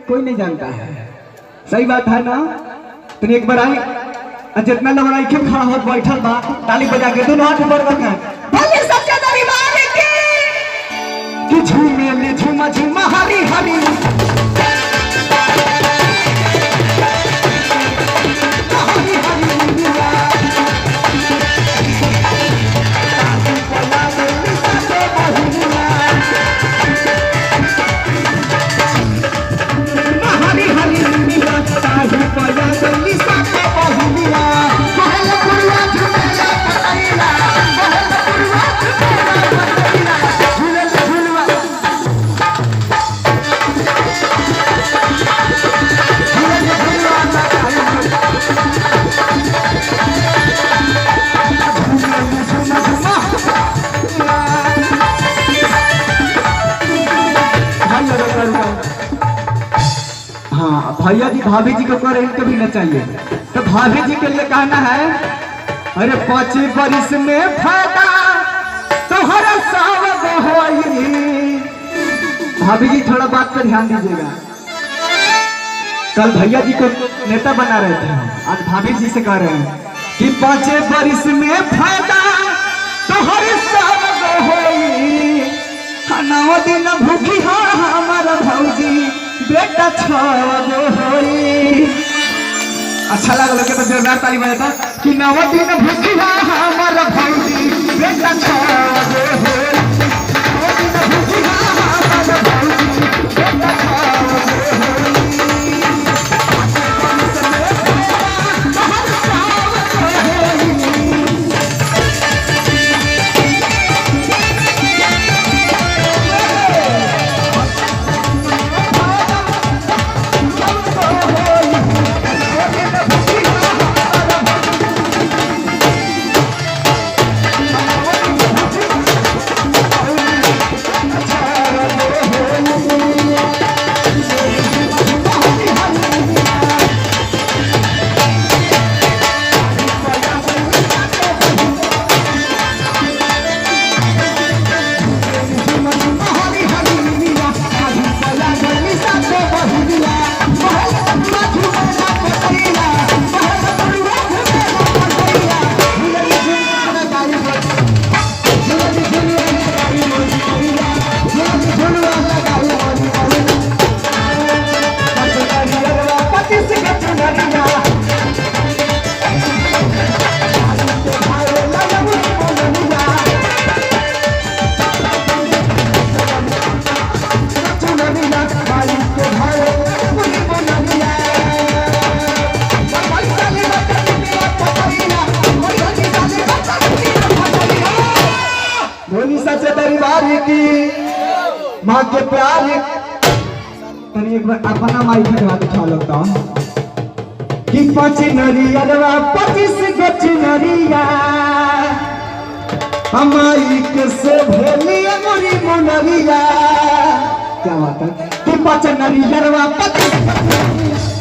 कोई नहीं जानता है। सही बात है ना? तो एक बार आई जितना लोग आई क्यों खड़ा हो बैठल बा ताली बजा के दोनों हाथ ऊपर रखा भले सच्चा दरबार की झूमे ले झूमा झूमा हरी हरी भैया जी भाभी जी को करे कभी न चाहिए। तो भाभी जी के लिए कहना है अरे 5 बरिस में फायदा तो हर सावग होई। भाभी जी थोड़ा बात पर ध्यान दीजिएगा। कल भैया जी को नेता बना रहे थे, आज भाभी जी से कह रहे हैं कि 5 बरिस में फायदा तो हर सावग होई। 9 दिन भूखी हमारा भौजी बेटा छावो होई। अच्छा लगा लोग तो जोरदार ताली बजाता कि 9 दिन भूखिया हमारा भौजी बेटा छावो होई। 9 दिन भूखिया हमारा भौजी बेटा छावो होई। माँ के प्यार तनी एक बार अपना माई की बात उठा लगता कि 5 नरिया 25 गच नरिया हमारी के से भेलिए मोरी मोनरिया। क्या बात है कि 5 नरिया 25